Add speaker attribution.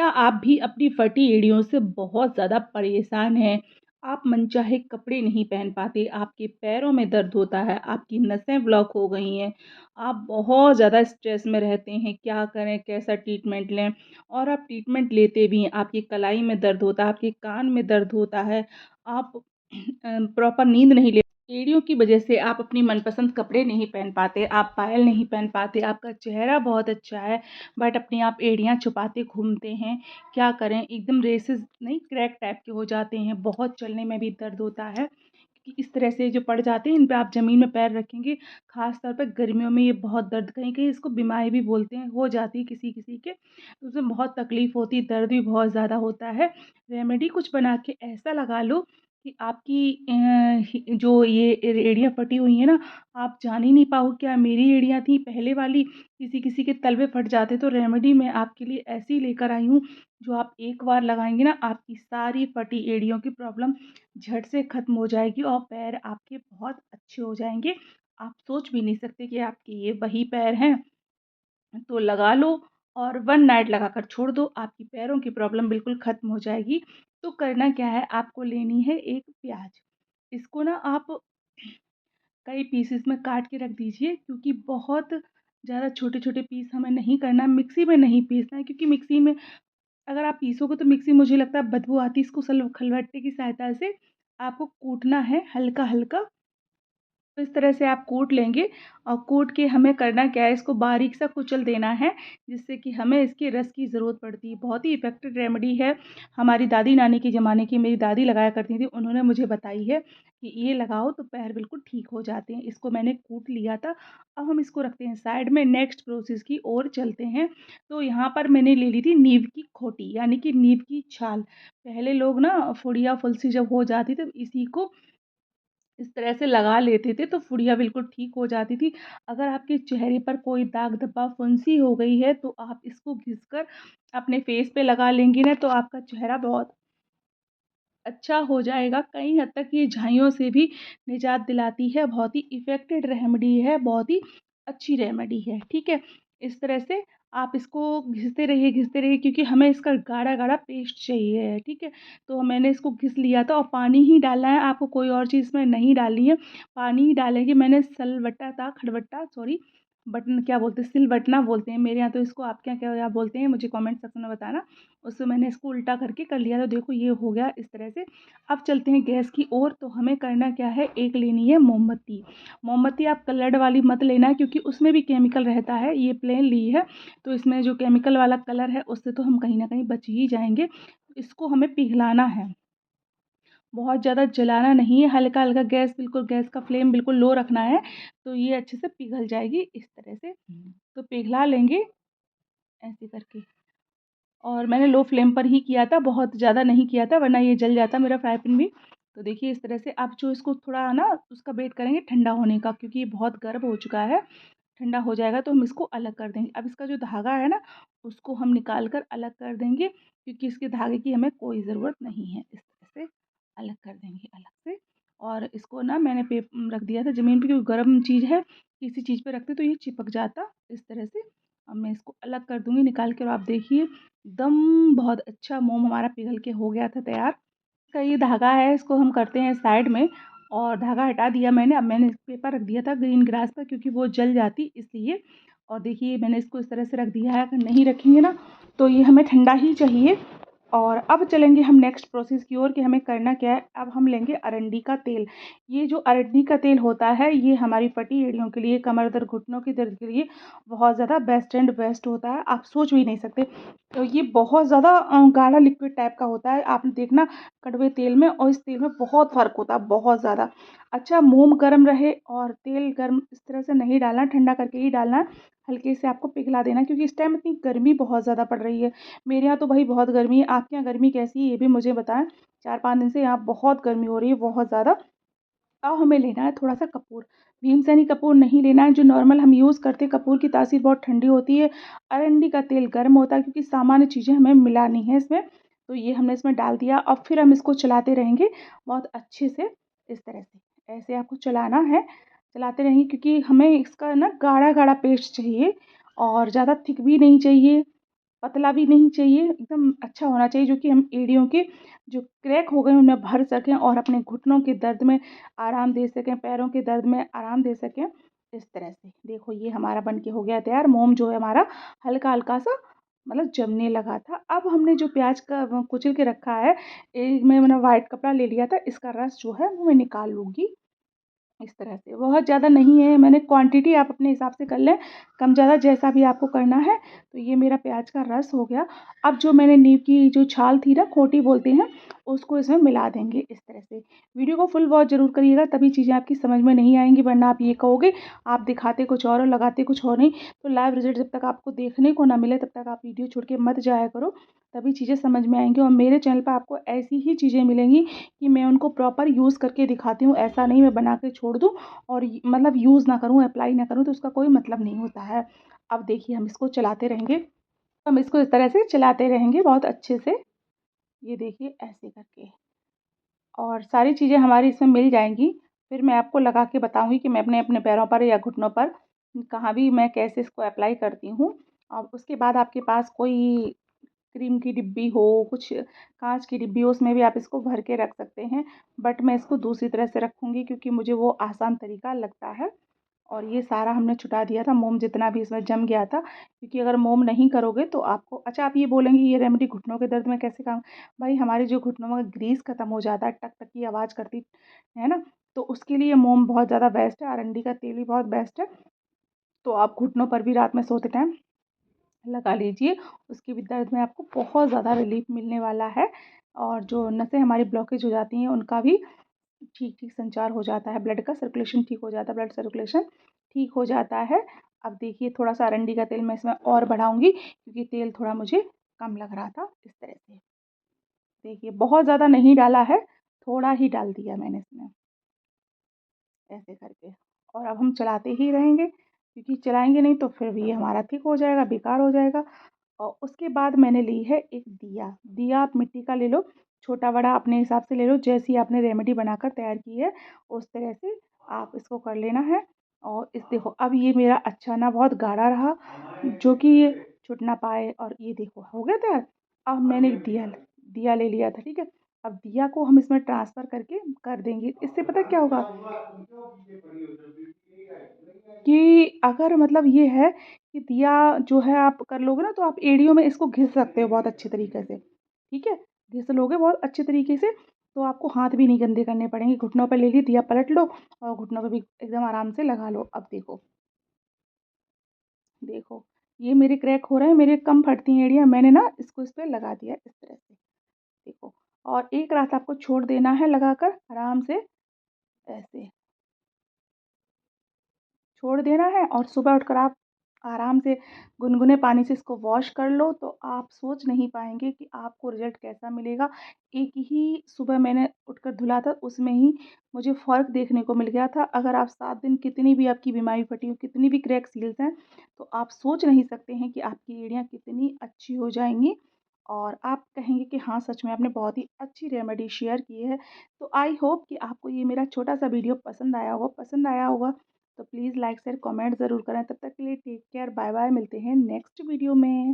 Speaker 1: क्या आप भी अपनी फटी एड़ियों से बहुत ज़्यादा परेशान हैं? आप मनचाहे कपड़े नहीं पहन पाते, आपके पैरों में दर्द होता है, आपकी नसें ब्लॉक हो गई हैं, आप बहुत ज़्यादा स्ट्रेस में रहते हैं, क्या करें, कैसा ट्रीटमेंट लें? और आप ट्रीटमेंट लेते भी हैं, आपकी कलाई में दर्द होता है, आपके कान में दर्द होता है, आप प्रॉपर नींद नहीं ले एड़ियों की वजह से आप अपनी मनपसंद कपड़े नहीं पहन पाते, आप पायल नहीं पहन पाते, आपका चेहरा बहुत अच्छा है बट अपनी आप एड़ियाँ छुपाते घूमते हैं। क्या करें? एकदम रेसेस नहीं क्रैक टाइप के हो जाते हैं, बहुत चलने में भी दर्द होता है कि इस तरह से जो पड़ जाते हैं इन पे आप ज़मीन में पैर रखेंगे, ख़ास तौर पे गर्मियों में ये बहुत दर्द कहीं-कहीं इसको बीमारी भी बोलते हैं, हो जाती है किसी-किसी के, तो उसमें बहुत तकलीफ़ होती है, दर्द भी बहुत ज़्यादा होता है। रेमेडी कुछ बना के ऐसा लगा लो कि आपकी जो ये एड़ियाँ फटी हुई हैं ना, आप जान ही नहीं पाओगे क्या मेरी एड़ियाँ थी पहले वाली, किसी-किसी के तलवे फट जाते। तो रेमेडी मैं आपके लिए ऐसी लेकर आई हूँ, जो आप एक बार लगाएँगे ना, आपकी सारी फटी एड़ियों की प्रॉब्लम झट से ख़त्म हो जाएगी और पैर आपके बहुत अच्छे हो जाएँगे। आप सोच भी नहीं सकते कि आपके ये वही पैर हैं। तो लगा लो और 1 नाइट लगाकर छोड़ दो, आपकी पैरों की प्रॉब्लम बिल्कुल ख़त्म हो जाएगी। तो करना क्या है, आपको लेनी है एक प्याज़, इसको ना आप कई पीसेस में काट के रख दीजिए क्योंकि बहुत ज़्यादा छोटे-छोटे पीस हमें नहीं करना है, मिक्सी में नहीं पीसना है क्योंकि मिक्सी में अगर आप पीसोगे तो मिक्सी मुझे लगता है बदबू आती है, इसको खलबट्टे की सहायता से आपको कूटना है हल्का-हल्का। तो इस तरह से आप कूट लेंगे और कूट के हमें करना क्या है, इसको बारीक सा कुचल देना है, जिससे कि हमें इसके रस की ज़रूरत पड़ती है। बहुत ही इफ़ेक्टिव रेमेडी है, हमारी दादी-नानी के ज़माने की मेरी दादी लगाया करती थी, उन्होंने मुझे बताई है कि ये लगाओ तो पैर बिल्कुल ठीक हो जाते हैं। इसको मैंने कूट लिया था, अब हम इसको रखते हैं साइड में, नेक्स्ट प्रोसेस की ओर चलते हैं। तो यहाँ पर मैंने ले ली थी नीम की खोटी, यानी कि नीम की छाल। पहले लोग ना फुड़िया, फुंसी जब हो जाती तो इसी को इस तरह से लगा लेते थे तो फुड़िया बिल्कुल ठीक हो जाती थी। अगर आपके चेहरे पर कोई दाग धब्बा फुंसी हो गई है तो आप इसको घिसकर अपने फेस पे लगा लेंगी ना तो आपका चेहरा बहुत अच्छा हो जाएगा। कई हद तक ये झाइयों से भी निजात दिलाती है, बहुत ही इफ़ेक्टिव रेमेडी है, बहुत ही अच्छी रेमेडी है, ठीक है? इस तरह से आप इसको घिसते रहिए क्योंकि हमें इसका गाढ़ा-गाढ़ा पेस्ट चाहिए है, ठीक है? तो मैंने इसको घिस लिया था और पानी ही डालना है, आपको कोई और चीज़ इसमें नहीं डालनी है, पानी ही डालेंगे। मैंने सलबट्टा था खड़बट्टा सॉरी बटन क्या बोलते हैं सिलबट्टा बोलते हैं मेरे यहाँ तो इसको आपके यहाँ क्या बोलते हैं मुझे कमेंट सेक्शन में बताना। उससे मैंने इसको उल्टा करके कर लिया तो देखो ये हो गया इस तरह से। अब चलते हैं गैस की ओर तो हमें करना क्या है, एक लेनी है मोमबत्ती। मोमबत्ती आप कलर्ड वाली मत लेना है क्योंकि उसमें भी केमिकल रहता है, ये प्लेन ली है तो इसमें जो केमिकल वाला कलर है उससे तो हम कहीं न कहीं बच ही जाएँगे। इसको हमें पिघलाना है। बहुत ज़्यादा जलाना नहीं है, हल्का-हल्का गैस का फ्लेम बिल्कुल लो रखना है, तो ये अच्छे से पिघल जाएगी इस तरह से। तो पिघला लेंगे ऐसे करके और मैंने लो फ्लेम पर ही किया था, बहुत ज़्यादा नहीं किया था वरना ये जल जाता मेरा फ्राई पैन भी। तो देखिए इस तरह से अब जो इसको थोड़ा ना उसका वेट करेंगे ठंडा होने का क्योंकि ये बहुत गर्म हो चुका है, ठंडा हो जाएगा तो हम इसको अलग कर देंगे। अब इसका जो धागा है ना, उसको हम निकाल कर अलग कर देंगे क्योंकि इसके धागे की हमें कोई ज़रूरत नहीं है। इस तरह से अलग कर देंगे अलग से और इसको ना मैंने रख दिया था ज़मीन पे क्योंकि गर्म चीज़ है, किसी चीज़ पे रखते तो ये चिपक जाता इस तरह से। अब मैं इसको अलग कर दूँगी निकाल के और आप देखिए एकदम बहुत अच्छा मोम हमारा पिघल के हो गया था तैयार। इसका ये धागा है इसको हम करते हैं साइड में और धागा हटा दिया मैंने। अब मैंने पेपर रख दिया था ग्रीन ग्रास पर क्योंकि वो जल जाती इसलिए। और देखिए मैंने इसको इस तरह से रख दिया है, अगर नहीं रखेंगे ना तो ये हमें ठंडा ही चाहिए। और अब चलेंगे हम नेक्स्ट प्रोसेस की ओर कि हमें करना क्या है। अब हम लेंगे अरंडी का तेल। ये जो अरंडी का तेल होता है ये हमारी फटी एड़ियों के लिए, कमर दर्द, घुटनों की दर्द के लिए बहुत ज़्यादा बेस्ट एंड बेस्ट होता है, आप सोच भी नहीं सकते। तो ये बहुत ज़्यादा गाढ़ा लिक्विड टाइप का होता है, आपने देखना कड़वे तेल में और इस तेल में बहुत फ़र्क होता है, बहुत ज़्यादा। अच्छा मोम गर्म रहे और तेल गर्म इस तरह से नहीं डालना, ठंडा करके ही डालना है, हल्के से आपको पिघला देना क्योंकि इस टाइम इतनी गर्मी बहुत ज़्यादा पड़ रही है। मेरे यहाँ तो भाई बहुत गर्मी है, आपके यहाँ गर्मी कैसी है ये भी मुझे बताएँ? 4-5 दिन से यहाँ बहुत गर्मी हो रही है, बहुत ज़्यादा। अब हमें लेना है थोड़ा-सा कपूर, भीमसेनी कपूर नहीं लेना है, जो नॉर्मल हम यूज़ करते हैं, कपूर की तासीर बहुत ठंडी होती है। अरंडी का तेल गर्म होता है क्योंकि सामान्य चीज़ें हमें मिलानी है इसमें, तो ये हमने इसमें डाल दिया। अब फिर हम इसको चलाते रहेंगे बहुत अच्छे से, इस तरह से। ऐसे आपको चलाना है, चलाते रहेंगे क्योंकि हमें इसका ना गाढ़ा-गाढ़ा पेस्ट चाहिए और ज़्यादा थिक भी नहीं चाहिए पतला भी नहीं चाहिए, एकदम अच्छा होना चाहिए जो कि हम एड़ियों के जो क्रैक हो गए उन्हें भर सकें और अपने घुटनों के दर्द में आराम दे सकें, पैरों के दर्द में आराम दे सकें, इस तरह से। देखो ये हमारा बन के हो गया तैयार। मोम जो है हमारा हल्का-हल्का सा मतलब जमने लगा था। अब हमने जो प्याज़ का कुचल के रखा है, मैंने व्हाइट कपड़ा ले लिया था, इसका रस जो है वो मैं निकाल लूँगी। इस तरह से, बहुत ज़्यादा नहीं है, मैंने क्वांटिटी आप अपने हिसाब से कर लें, कम-ज़्यादा जैसा भी आपको करना है। तो ये मेरा प्याज़ का रस हो गया। अब जो मैंने नीम की जो छाल थी ना, खोटी बोलते हैं, उसको इसमें मिला देंगे इस तरह से। वीडियो को फुल वॉच ज़रूर करिएगा, तभी चीज़ें आपकी समझ में नहीं आएँगी, वरना आप ये कहोगे आप दिखाते कुछ और लगाते कुछ और नहीं। तो लाइव रिज़ल्ट जब तक आपको देखने को ना मिले, तब तक आप वीडियो छोड़ के मत जाया करो, तभी चीज़ें समझ में आएँगी। और मेरे चैनल पे आपको ऐसी ही चीज़ें मिलेंगी कि मैं उनको प्रॉपर यूज़ करके दिखाती हूँ। ऐसा नहीं मैं बना के छोड़ दूँ और मतलब यूज़ ना करूँ, अप्लाई ना करूँ, तो उसका कोई मतलब नहीं होता है। अब देखिए हम इसको चलाते रहेंगे, हम इसको इस तरह से चलाते रहेंगे बहुत अच्छे से, ये देखिए ऐसे करके, और सारी चीज़ें हमारी इसमें मिल जाएँगी। फिर मैं आपको लगा के बताऊँगी कि मैं अपने-अपने पैरों पर या घुटनों पर कहाँ भी मैं कैसे इसको अप्लाई करती हूँ। और उसके बाद आपके पास कोई क्रीम की डिब्बी हो, कुछ काँच की डिब्बी हो, उसमें भी आप इसको भर के रख सकते हैं। बट मैं इसको दूसरी तरह से रखूँगी क्योंकि मुझे वो आसान तरीका लगता है। और ये सारा हमने छुटा दिया था, मोम जितना भी इसमें जम गया था, क्योंकि अगर मोम नहीं करोगे तो आपको अच्छा आप ये बोलेंगे ये रेमेडी घुटनों के दर्द में कैसे काम। भाई हमारे जो घुटनों में ग्रीस खत्म हो जाता है, टक टक की आवाज़ करती है ना, तो उसके लिए मोम बहुत ज़्यादा बेस्ट है, अरंडी का तेल भी बहुत बेस्ट है। तो आप घुटनों पर भी रात में सोते टाइम लगा लीजिए, उसके भी दर्द में आपको बहुत ज़्यादा रिलीफ़ मिलने वाला है। और जो नसें हमारी ब्लॉकेज हो जाती हैं उनका भी ठीक-ठीक संचार हो जाता है, ब्लड का सर्कुलेशन ठीक हो जाता है, ब्लड सर्कुलेशन ठीक हो जाता है। अब देखिए थोड़ा-सा अरंडी का तेल मैं इसमें और बढ़ाऊँगी क्योंकि तेल थोड़ा मुझे कम लग रहा था, इस तरह से। देखिए बहुत ज़्यादा नहीं डाला है, थोड़ा ही डाल दिया मैंने इसमें, ऐसे करके। और अब हम चलाते ही रहेंगे क्योंकि चलाएँगे नहीं तो फिर ये हमारा थिक हो जाएगा, बेकार हो जाएगा। और उसके बाद मैंने ली है एक दिया। दिया आप मिट्टी का ले लो, छोटा-बड़ा अपने हिसाब से ले लो, जैसी आपने रेमेडी बनाकर तैयार की है, उस तरह से आप इसको कर लेना है। और इस देखो अब ये मेरा अच्छा ना बहुत गाढ़ा रहा, जो कि ये छूट ना पाए, और ये देखो हो गया तैयार। अब मैंने एक दिया दिया ले लिया था, ठीक है? अब दिया को हम इसमें ट्रांसफ़र करके कर देंगे। इससे पता है क्या होगा? कि अगर मतलब ये है कि दिया जो है आप कर लोगे ना, तो आप एड़ियों में इसको घिस सकते हो बहुत अच्छे तरीके से, ठीक है? घिस लोगे बहुत अच्छे तरीके से, तो आपको हाथ भी नहीं गंदे करने पड़ेंगे। घुटनों पे ले ली, दिया पलट लो और घुटनों पे भी एकदम आराम से लगा लो। अब देखो, देखो ये मेरे क्रैक हो रहे हैं, मेरे कम फटती हैं एड़ियाँ, मैंने ना इसको इस पे लगा दिया इस तरह से, देखो। और एक रात आपको छोड़ देना है लगाकर आराम से, ऐसे। छोड़ देना है और सुबह उठकर आप आराम से गुनगुने पानी से इसको वॉश कर लो, तो आप सोच नहीं पाएँगे कि आपको रिज़ल्ट कैसा मिलेगा। एक ही सुबह मैंने उठकर धुला था, उसमें ही मुझे फ़र्क देखने को मिल गया था। अगर आप 7 दिन कितनी भी आपकी बीमारी फटी हो, कितनी भी क्रैक सील्स हैं, तो आप सोच नहीं सकते हैं कि आपकी एड़ियाँ कितनी अच्छी हो जाएँगी। और आप कहेंगे कि हाँ, सच में आपने बहुत ही अच्छी रेमेडी शेयर की है। तो आई होप कि आपको ये मेरा छोटा-सा वीडियो पसंद आया होगा। तो प्लीज़ लाइक, शेयर, कमेंट ज़रूर करें। तब तक के लिए टेक केयर, बाय बाय, मिलते हैं नेक्स्ट वीडियो में।